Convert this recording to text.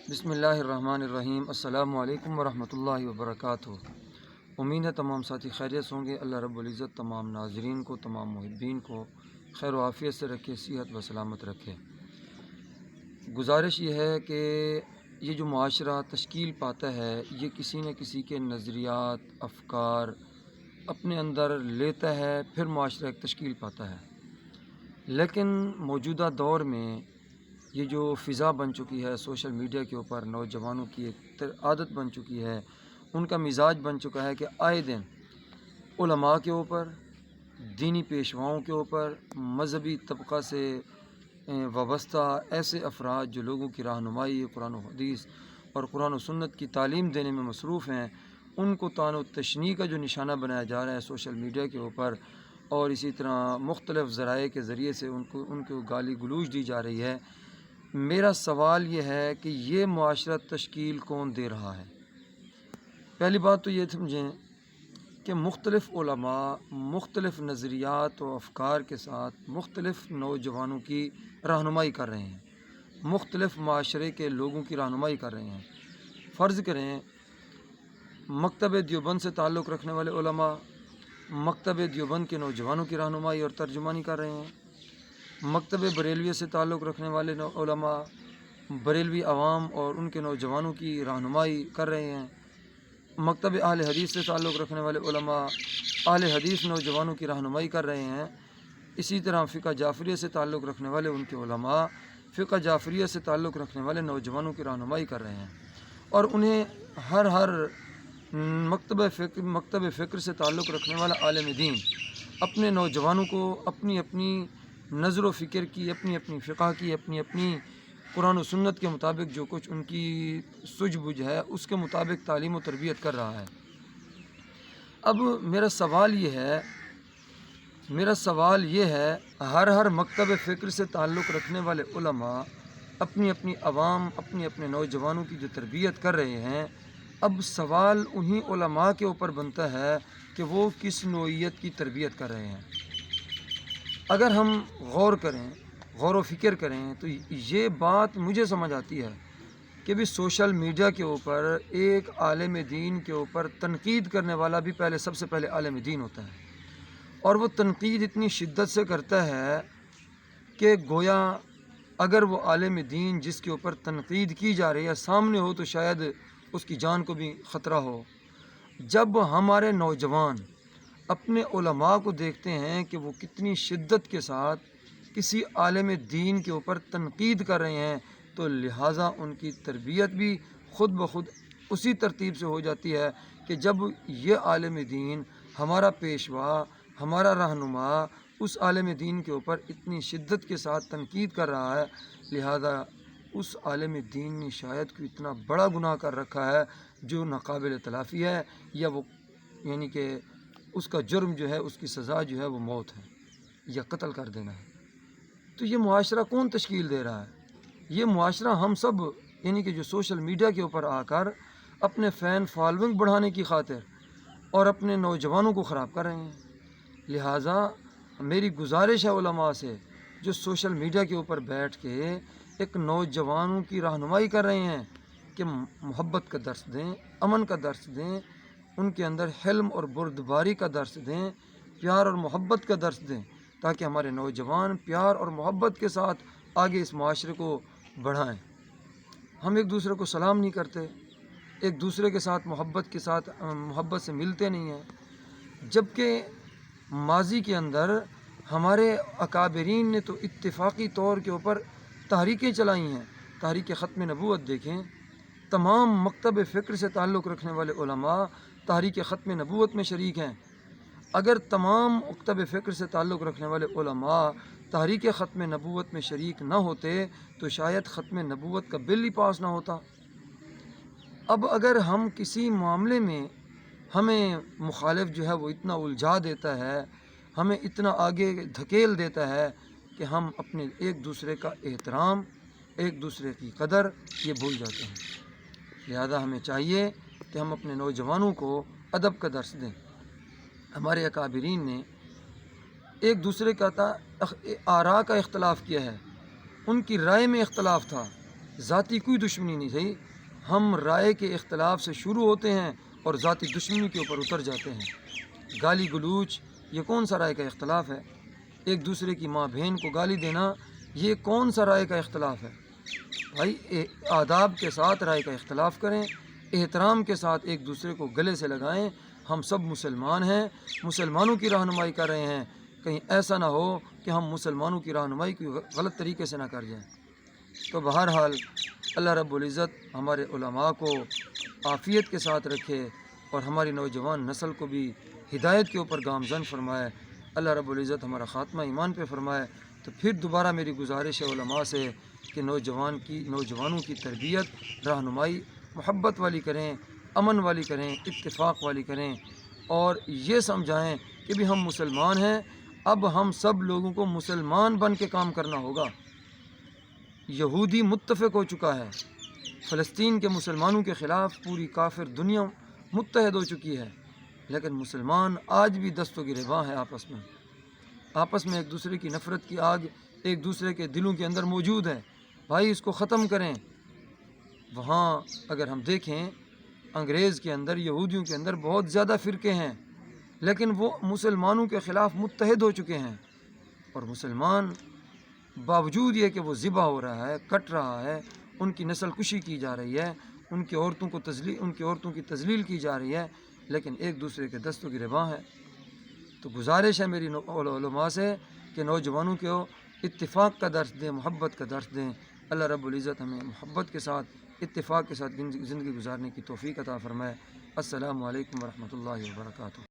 بسم اللہ الرحمن الرحیم۔ السلام علیکم ورحمۃ اللہ وبرکاتہ۔ امید ہے تمام ساتھی خیریت ہوں گے۔ اللہ رب العزت تمام ناظرین کو، تمام محبین کو خیر و عافیت سے رکھے، صحت و سلامت رکھے۔ گزارش یہ ہے کہ یہ جو معاشرہ تشکیل پاتا ہے، یہ کسی نہ کسی کے نظریات، افکار اپنے اندر لیتا ہے، پھر معاشرہ ایک تشکیل پاتا ہے۔ لیکن موجودہ دور میں یہ جو فضا بن چکی ہے سوشل میڈیا کے اوپر، نوجوانوں کی ایک عادت بن چکی ہے، ان کا مزاج بن چکا ہے کہ آئے دن علماء کے اوپر، دینی پیشواؤں کے اوپر، مذہبی طبقہ سے وابستہ ایسے افراد جو لوگوں کی رہنمائی، قرآن و حدیث اور قرآن و سنت کی تعلیم دینے میں مصروف ہیں، ان کو طعن و تشنیع کا جو نشانہ بنایا جا رہا ہے سوشل میڈیا کے اوپر، اور اسی طرح مختلف ذرائع کے ذریعے سے ان کو گالی گلوچ دی جا رہی ہے۔ میرا سوال یہ ہے کہ یہ معاشرہ تشکیل کون دے رہا ہے؟ پہلی بات تو یہ سمجھیں کہ مختلف علماء مختلف نظریات و افکار کے ساتھ مختلف نوجوانوں کی رہنمائی کر رہے ہیں، مختلف معاشرے کے لوگوں کی رہنمائی کر رہے ہیں۔ فرض کریں مکتب دیوبند سے تعلق رکھنے والے علماء مکتب دیوبند کے نوجوانوں کی رہنمائی اور ترجمانی کر رہے ہیں، مکتب بریلوی سے تعلق رکھنے والے علماء بریلوی عوام اور ان کے نوجوانوں کی رہنمائی کر رہے ہیں، مکتب اہل حدیث سے تعلق رکھنے والے علماء اہل حدیث نوجوانوں کی رہنمائی کر رہے ہیں۔ اسی طرح فقہ جعفریہ سے تعلق رکھنے والے ان کے علماء فقہ جعفریہ سے تعلق رکھنے والے نوجوانوں کی رہنمائی کر رہے ہیں، اور انہیں ہر مکتب فکر سے تعلق رکھنے والا عالم دین اپنے نوجوانوں کو اپنی اپنی نظر و فکر کی، اپنی اپنی فقہ کی، اپنی اپنی قرآن و سنت کے مطابق جو کچھ ان کی سوجھ بوجھ ہے اس کے مطابق تعلیم و تربیت کر رہا ہے۔ اب میرا سوال یہ ہے ہر مکتب فکر سے تعلق رکھنے والے علماء اپنی اپنی عوام، اپنے اپنے نوجوانوں کی جو تربیت کر رہے ہیں، اب سوال انہی علماء کے اوپر بنتا ہے کہ وہ کس نوعیت کی تربیت کر رہے ہیں۔ اگر ہم غور و فکر کریں تو یہ بات مجھے سمجھ آتی ہے کہ بھی سوشل میڈیا کے اوپر ایک عالم دین کے اوپر تنقید کرنے والا بھی سب سے پہلے عالم دین ہوتا ہے، اور وہ تنقید اتنی شدت سے کرتا ہے کہ گویا اگر وہ عالم دین جس کے اوپر تنقید کی جا رہی ہے سامنے ہو تو شاید اس کی جان کو بھی خطرہ ہو۔ جب ہمارے نوجوان اپنے علماء کو دیکھتے ہیں کہ وہ کتنی شدت کے ساتھ کسی عالم دین کے اوپر تنقید کر رہے ہیں، تو لہٰذا ان کی تربیت بھی خود بخود اسی ترتیب سے ہو جاتی ہے کہ جب یہ عالم دین ہمارا پیشوا، ہمارا رہنما اس عالم دین کے اوپر اتنی شدت کے ساتھ تنقید کر رہا ہے، لہٰذا اس عالم دین نے شاید کوئی اتنا بڑا گناہ کر رکھا ہے جو ناقابل تلافی ہے، یا وہ یعنی کہ اس کا جرم جو ہے، اس کی سزا جو ہے وہ موت ہے یا قتل کر دینا ہے۔ تو یہ معاشرہ کون تشکیل دے رہا ہے؟ یہ معاشرہ ہم سب یعنی کہ جو سوشل میڈیا کے اوپر آ کر اپنے فین فالوئنگ بڑھانے کی خاطر اور اپنے نوجوانوں کو خراب کر رہے ہیں۔ لہٰذا میری گزارش ہے علماء سے جو سوشل میڈیا کے اوپر بیٹھ کے ایک نوجوانوں کی رہنمائی کر رہے ہیں کہ محبت کا درس دیں، امن کا درس دیں، ان کے اندر حلم اور بردباری کا درس دیں، پیار اور محبت کا درس دیں، تاکہ ہمارے نوجوان پیار اور محبت کے ساتھ آگے اس معاشرے کو بڑھائیں۔ ہم ایک دوسرے کو سلام نہیں کرتے، ایک دوسرے کے ساتھ محبت سے ملتے نہیں ہیں، جبکہ ماضی کے اندر ہمارے اکابرین نے تو اتفاقی طور کے اوپر تحریکیں چلائی ہیں۔ تحریک ختم نبوت دیکھیں، تمام مکتب فکر سے تعلق رکھنے والے علماء تحریک ختم نبوت میں شریک ہیں۔ اگر تمام مکتب فکر سے تعلق رکھنے والے علماء تحریک ختم نبوت میں شریک نہ ہوتے تو شاید ختم نبوت کا بل ہی پاس نہ ہوتا۔ اب اگر ہم کسی معاملے میں ہمیں مخالف جو ہے وہ اتنا الجھا دیتا ہے، ہمیں اتنا آگے دھکیل دیتا ہے کہ ہم اپنے ایک دوسرے کا احترام، ایک دوسرے کی قدر یہ بھول جاتے ہیں۔ لہذا ہمیں چاہیے کہ ہم اپنے نوجوانوں کو ادب کا درس دیں۔ ہمارے اکابرین نے ایک دوسرے کا آراء کا اختلاف کیا ہے، ان کی رائے میں اختلاف تھا، ذاتی کوئی دشمنی نہیں تھی، ہم رائے کے اختلاف سے شروع ہوتے ہیں اور ذاتی دشمنی کے اوپر اتر جاتے ہیں۔ گالی گلوچ یہ کون سا رائے کا اختلاف ہے؟ ایک دوسرے کی ماں بہن کو گالی دینا یہ کون سا رائے کا اختلاف ہے؟ بھائی آداب کے ساتھ رائے کا اختلاف کریں، احترام کے ساتھ ایک دوسرے کو گلے سے لگائیں۔ ہم سب مسلمان ہیں، مسلمانوں کی رہنمائی کر رہے ہیں، کہیں ایسا نہ ہو کہ ہم مسلمانوں کی رہنمائی کوئی غلط طریقے سے نہ کر جائیں۔ تو بہرحال اللہ رب العزت ہمارے علماء کو عافیت کے ساتھ رکھے اور ہماری نوجوان نسل کو بھی ہدایت کے اوپر گامزن فرمائے۔ اللہ رب العزت ہمارا خاتمہ ایمان پہ فرمائے۔ تو پھر دوبارہ میری گزارش ہے علماء سے کہ نوجوانوں کی تربیت رہنمائی محبت والی کریں، امن والی کریں، اتفاق والی کریں، اور یہ سمجھائیں کہ بھی ہم مسلمان ہیں، اب ہم سب لوگوں کو مسلمان بن کے کام کرنا ہوگا۔ یہودی متفق ہو چکا ہے، فلسطین کے مسلمانوں کے خلاف پوری کافر دنیا متحد ہو چکی ہے، لیکن مسلمان آج بھی دست و گریباں ہیں، آپس میں ایک دوسرے کی نفرت کی آگ ایک دوسرے کے دلوں کے اندر موجود ہے۔ بھائی اس کو ختم کریں۔ وہاں اگر ہم دیکھیں انگریز کے اندر، یہودیوں کے اندر بہت زیادہ فرقے ہیں، لیکن وہ مسلمانوں کے خلاف متحد ہو چکے ہیں، اور مسلمان باوجود یہ کہ وہ ذبح ہو رہا ہے، کٹ رہا ہے، ان کی نسل کشی کی جا رہی ہے، ان کی عورتوں کی تذلیل کی جا رہی ہے، لیکن ایک دوسرے کے دست و گریباں ہیں۔ تو گزارش ہے میری علماء سے کہ نوجوانوں کو اتفاق کا درس دیں، محبت کا درس دیں۔ اللہ رب العزت ہمیں محبت کے ساتھ، اتفاق کے ساتھ زندگی گزارنے کی توفیق عطا فرمائے۔ السلام علیکم ورحمۃ اللہ وبرکاتہ۔